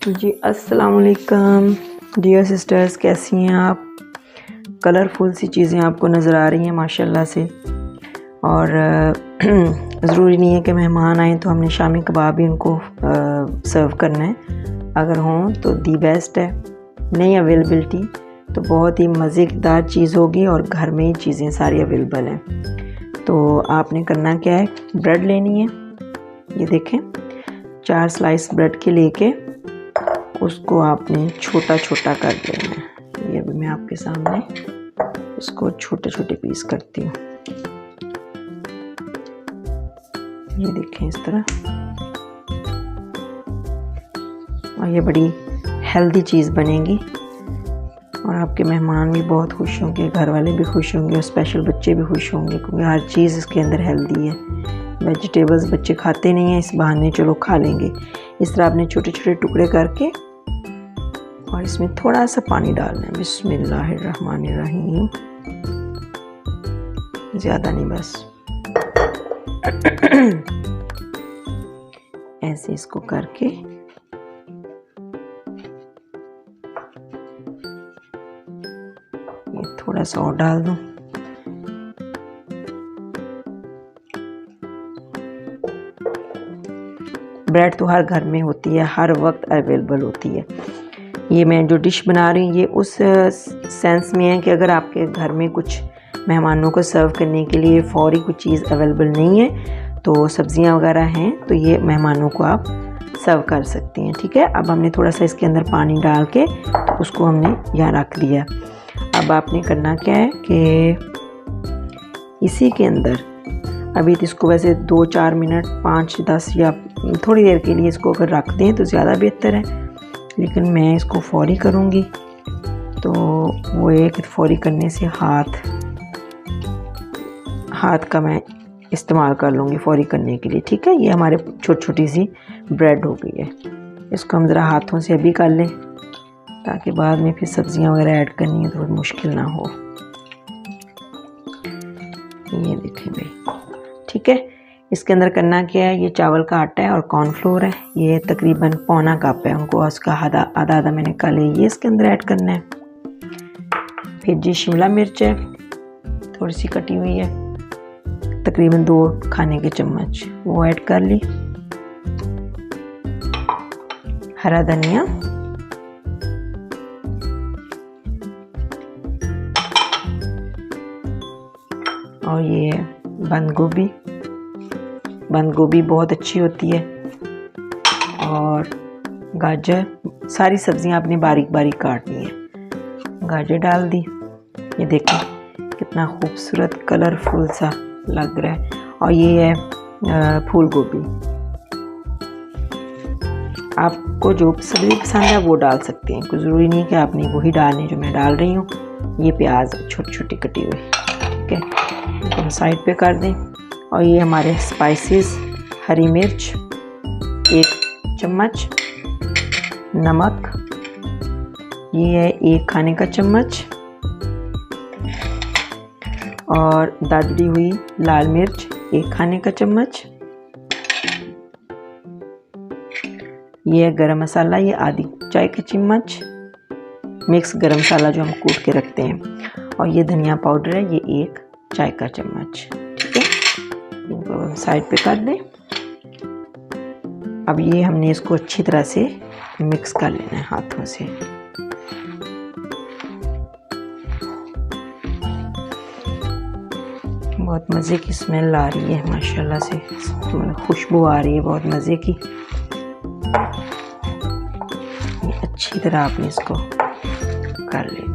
जी अस्सलाम वालेकुम dear sisters, कैसी हैं आप। कलरफुल सी चीज़ें आपको नज़र आ रही हैं माशाल्लाह से। और ज़रूरी नहीं है कि मेहमान आएँ तो हमने शामी कबाब ही उनको सर्व करना है। अगर हों तो दी बेस्ट है, नहीं अवेलेबिलिटी तो बहुत ही मज़ेदार चीज़ होगी और घर में ही चीज़ें सारी अवेलेबल हैं। तो आपने करना क्या है, ब्रेड लेनी है। ये देखें 4 स्लाइस ब्रेड के लेके उसको आपने छोटा छोटा कर लेना है। ये अभी मैं आपके सामने इसको छोटे छोटे पीस करती हूँ। ये देखें इस तरह। और ये बड़ी हेल्दी चीज़ बनेगी और आपके मेहमान भी बहुत खुश होंगे, घर वाले भी खुश होंगे और स्पेशल बच्चे भी खुश होंगे, क्योंकि हर चीज़ इसके अंदर हेल्दी है। वेजिटेबल्स बच्चे खाते नहीं हैं, इस बहाने चलो खा लेंगे। इस तरह आपने छोटे छोटे टुकड़े करके और इसमें थोड़ा सा पानी डालना है। बिस्मिल्लाहिर्रहमानिर्रहीम। ज़्यादा नहीं, बस ऐसे इसको करके ये थोड़ा सा और डाल दूँ। ब्रेड तो हर घर में होती है, हर वक्त अवेलेबल होती है। ये मैं जो डिश बना रही हूँ ये उस सेंस में है कि अगर आपके घर में कुछ मेहमानों को सर्व करने के लिए फ़ौरी कुछ चीज़ अवेलेबल नहीं है तो सब्ज़ियाँ वगैरह हैं तो ये मेहमानों को आप सर्व कर सकती हैं। ठीक है, अब हमने थोड़ा सा इसके अंदर पानी डाल के तो उसको हमने यहाँ रख दिया। अब आपने करना क्या है कि इसी के अंदर अभी इसको वैसे 2-4 मिनट 5-10 या थोड़ी देर के लिए इसको अगर रख दें तो ज़्यादा बेहतर है, लेकिन मैं इसको फ़ौरी करूँगी तो वो एक फ़ौरी करने से हाथ का मैं इस्तेमाल कर लूँगी फ़ौरी करने के लिए। ठीक है, ये हमारे छोटी सी ब्रेड हो गई है। इसको हम ज़रा हाथों से अभी कर लें ताकि बाद में फिर सब्ज़ियाँ वगैरह ऐड करनी है तो मुश्किल ना हो। ये देखें भाई, ठीक है। इसके अंदर करना क्या है, ये चावल का आटा है और कॉर्नफ्लोर है, ये तकरीबन पौना कप है, उनको उसका आधा मैंने कल ये इसके अंदर ऐड करना है। फिर जी शिमला मिर्च है, थोड़ी सी कटी हुई है, तकरीबन 2 खाने के चम्मच वो ऐड कर ली। हरा धनिया, और ये बंद गोभी बहुत अच्छी होती है, और गाजर। सारी सब्जियां आपने बारीक बारीक काटनी है। गाजर डाल दी। ये देखें कितना खूबसूरत कलरफुल सा लग रहा है। और ये है फूल गोभी। आपको जो सब्ज़ी पसंद है वो डाल सकते हैं, कोई ज़रूरी नहीं कि आपने वही डालनी जो मैं डाल रही हूँ। ये प्याज छोटी छोटी कटी हुई, ठीक है, तो हम साइड पे कर दें। और ये हमारे स्पाइसेस, हरी मिर्च 1 चम्मच, नमक ये है 1 खाने का चम्मच, और दादरी हुई लाल मिर्च 1 खाने का चम्मच। ये है गरम मसाला, ये आधी चाय का चम्मच, मिक्स गरम मसाला जो हम कूट के रखते हैं। और ये धनिया पाउडर है, ये 1 चाय का चम्मच। ठीक है, इनको हम साइड पे कर दें। अब ये हमने इसको अच्छी तरह से मिक्स कर लेना है हाथों से। बहुत मज़े की स्मेल आ रही है माशाल्लाह से, खुशबू आ रही है बहुत मज़े की। ये अच्छी तरह आपने इसको कर लेना।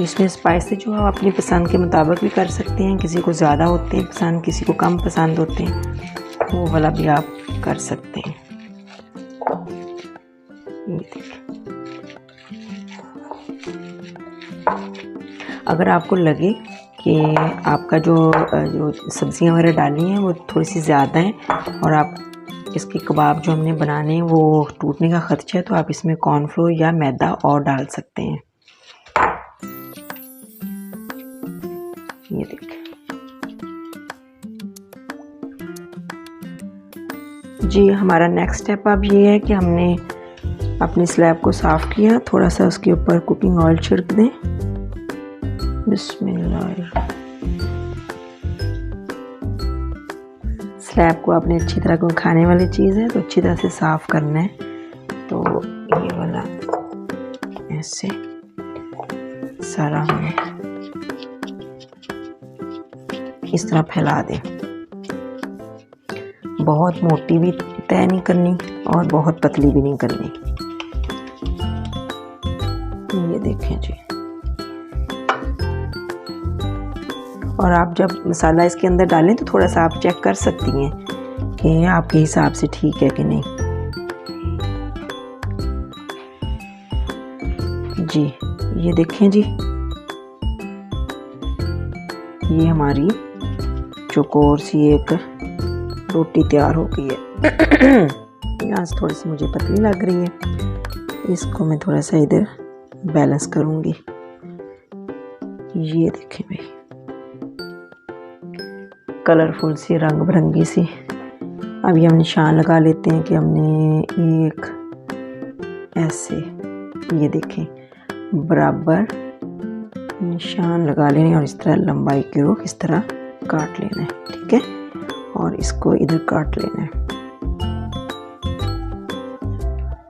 इसमें स्पाइसी जो आप अपनी पसंद के मुताबिक भी कर सकते हैं, किसी को ज़्यादा होते हैं पसंद, किसी को कम पसंद होते हैं, वो वाला भी आप कर सकते हैं। ये देखिए, अगर आपको लगे कि आपका जो सब्ज़ियाँ वगैरह डाली हैं वो थोड़ी सी ज़्यादा हैं और आप इसके कबाब जो हमने बनाने हैं वो टूटने का खदशा है, तो आप इसमें कॉर्नफ्लोर या मैदा और डाल सकते हैं। ये देखें जी। हमारा नेक्स्ट स्टेप अब ये है कि हमने अपनी स्लैब को साफ़ किया, थोड़ा सा उसके ऊपर कुकिंग ऑयल छिड़क दें। बिस्मिल्लाह। स्लैब को आपने अच्छी तरह, को खाने वाली चीज़ है तो अच्छी तरह से साफ़ करना है। तो ये वाला ऐसे सारा हमें इस तरह फैला दें। बहुत मोटी भी तय नहीं करनी और बहुत पतली भी नहीं करनी। ये देखें जी। और आप जब मसाला इसके अंदर डालें तो थोड़ा सा आप चेक कर सकती हैं कि आपके हिसाब से ठीक है कि नहीं। जी ये देखें जी, ये हमारी चौकोर सी एक रोटी तैयार हो गई है। यहाँ से थोड़ी सी मुझे पतली लग रही है, इसको मैं थोड़ा सा इधर बैलेंस करूँगी। ये देखें भाई, कलरफुल सी, रंग बिरंगी सी। अभी हम निशान लगा लेते हैं कि हमने एक ऐसे, ये देखें, बराबर निशान लगा लेने और इस तरह लंबाई के रुख इस तरह काट लेना है, ठीक है। और इसको इधर काट लेना है,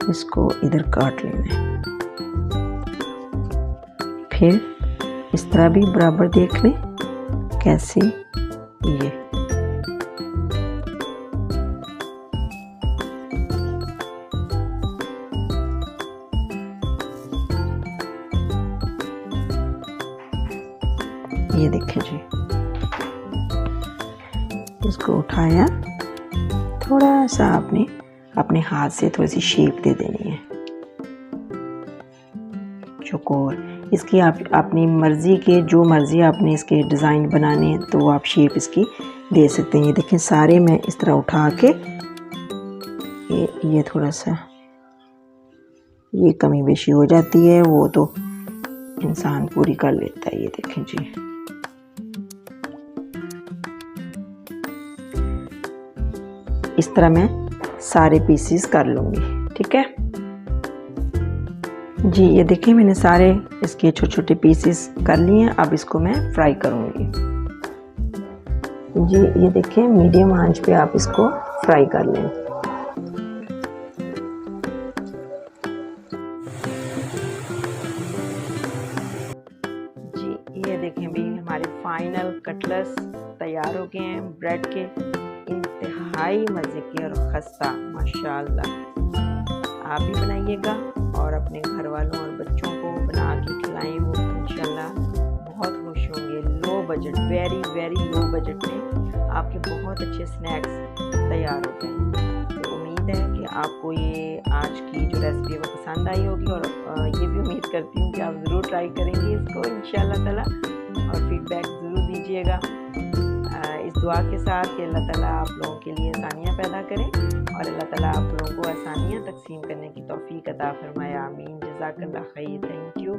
इसको इधर काट लेना है। फिर इस तरह भी बराबर देख लें कैसे। ये देखें जी, इसको उठाया, थोड़ा सा आपने अपने हाथ से थोड़ी सी शेप दे देनी है चौकोर। इसकी आप अपनी मर्ज़ी के, जो मर्ज़ी आपने इसके डिज़ाइन बनाने हैं तो आप शेप इसकी दे सकते हैं। ये देखें, सारे मैं इस तरह उठा के ये थोड़ा सा, ये कमी बेशी हो जाती है वो तो इंसान पूरी कर लेता है। ये देखें जी, इस तरह मैं सारे पीसीस कर लूँगी, ठीक है जी। ये देखिए, मैंने सारे इसके छोटे छोटे पीसेस कर लिए हैं। अब इसको मैं फ्राई करूँगी जी। ये देखिए, मीडियम आंच पे आप इसको फ्राई कर लें। जी ये देखें भी, हमारे फाइनल कटलेट्स तैयार हो गए हैं ब्रेड के, इंतहाई मज़े के और खस्ता, माशाल्लाह। आप भी बनाइएगा और अपने घर वालों और बच्चों को बना के खिलाएं, वो इंशाल्लाह बहुत खुश होंगे। Low budget, very very low budget में आपके बहुत अच्छे स्नैक्स तैयार हो गए हैं। तो उम्मीद है कि आपको ये आज की जो रेसिपी है वो पसंद आई होगी, और ये भी उम्मीद करती हूँ कि आप ज़रूर ट्राई करेंगे इसको इंशाल्लाह ताला, और फीडबैक ज़रूर दीजिएगा। इस दुआ के साथ कि अल्लाह ताला आप लोगों के लिए आसानियाँ पैदा करें और अल्लाह ताला आप लोगों को आसानियाँ तकसीम करने की तौफीक अता फरमाए। आमीन। जज़ाकल्लाह खैर। Thank you.